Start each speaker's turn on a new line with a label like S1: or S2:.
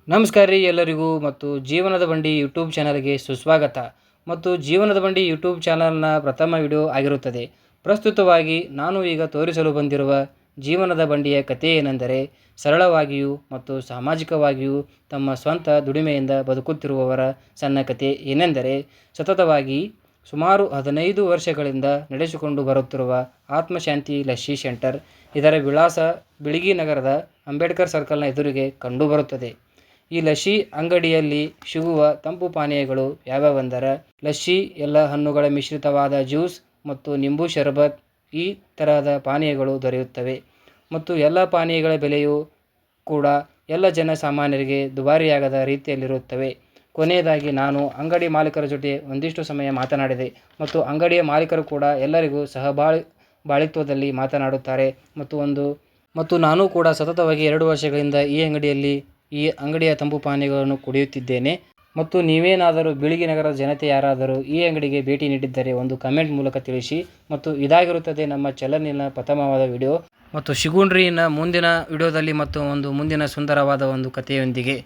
S1: ನಮಸ್ಕಾರ ರೀ ಎಲ್ಲರಿಗೂ ಮತ್ತು ಜೀವನದ ಬಂಡಿ ಯೂಟ್ಯೂಬ್ ಚಾನಲ್ಗೆ ಸುಸ್ವಾಗತ ಮತ್ತು ಜೀವನದ ಬಂಡಿ ಯೂಟ್ಯೂಬ್ ಚಾನಲ್ನ ಪ್ರಥಮ ವಿಡಿಯೋ ಆಗಿರುತ್ತದೆ. ಪ್ರಸ್ತುತವಾಗಿ ನಾನು ಈಗ ತೋರಿಸಲು ಬಂದಿರುವ ಜೀವನದ ಬಂಡಿಯ ಕಥೆ ಏನೆಂದರೆ, ಸರಳವಾಗಿಯೂ ಮತ್ತು ಸಾಮಾಜಿಕವಾಗಿಯೂ ತಮ್ಮ ಸ್ವಂತ ದುಡಿಮೆಯಿಂದ ಬದುಕುತ್ತಿರುವವರ ಸಣ್ಣ ಕಥೆ ಏನೆಂದರೆ, ಸತತವಾಗಿ ಸುಮಾರು 15 ವರ್ಷಗಳಿಂದ ನಡೆಸಿಕೊಂಡು ಬರುತ್ತಿರುವ ಆತ್ಮಶಾಂತಿ ಲಸ್ಸಿ ಸೆಂಟರ್. ಇದರ ವಿಳಾಸ ಬಿಳಿಗಿ ನಗರದ ಅಂಬೇಡ್ಕರ್ ಸರ್ಕಲ್ನ ಎದುರಿಗೆ ಕಂಡುಬರುತ್ತದೆ. ಈ ಲಸ್ಸಿ ಅಂಗಡಿಯಲ್ಲಿ ಸಿಗುವ ತಂಪು ಪಾನೀಯಗಳು ಯಾವ್ಯಾವೆಂದರೆ ಲಸ್ಸಿ, ಎಲ್ಲ ಹಣ್ಣುಗಳ ಮಿಶ್ರಿತವಾದ ಜ್ಯೂಸ್ ಮತ್ತು ನಿಂಬು ಶರಬತ್ ಈ ತರಹದ ಪಾನೀಯಗಳು ದೊರೆಯುತ್ತವೆ. ಮತ್ತು ಎಲ್ಲ ಪಾನೀಯಗಳ ಬೆಲೆಯೂ ಕೂಡ ಎಲ್ಲ ಜನಸಾಮಾನ್ಯರಿಗೆ ದುಬಾರಿಯಾಗದ ರೀತಿಯಲ್ಲಿರುತ್ತವೆ. ಕೊನೆಯದಾಗಿ ನಾನು ಅಂಗಡಿ ಮಾಲೀಕರ ಜೊತೆ ಒಂದಿಷ್ಟು ಸಮಯ ಮಾತನಾಡಿದೆ ಮತ್ತು ಅಂಗಡಿಯ ಮಾಲೀಕರು ಕೂಡ ಎಲ್ಲರಿಗೂ ಬಾಳಿತ್ವದಲ್ಲಿ ಮಾತನಾಡುತ್ತಾರೆ ಮತ್ತು ನಾನು ಕೂಡ ಸತತವಾಗಿ 2 ವರ್ಷಗಳಿಂದ ಈ ಅಂಗಡಿಯ ತಂಪು ಪಾನೀಯಗಳನ್ನು ಕುಡಿಯುತ್ತಿದ್ದೇನೆ. ಮತ್ತು ನೀವೇನಾದರೂ ಬಿಳಿಗಿ ನಗರದ ಜನತೆ ಯಾರಾದರೂ ಈ ಅಂಗಡಿಗೆ ಭೇಟಿ ನೀಡಿದ್ದರೆ ಒಂದು ಕಮೆಂಟ್ ಮೂಲಕ ತಿಳಿಸಿ. ಮತ್ತು ಇದಾಗಿರುತ್ತದೆ ನಮ್ಮ ಚಾನಲಿನ ಪ್ರಥಮವಾದ ವಿಡಿಯೋ. ಮತ್ತು ಸಿಗೋಣ್ರಿ ಮುಂದಿನ ವಿಡಿಯೋದಲ್ಲಿ ಮತ್ತು ಮುಂದಿನ ಸುಂದರವಾದ ಒಂದು ಕಥೆಯೊಂದಿಗೆ.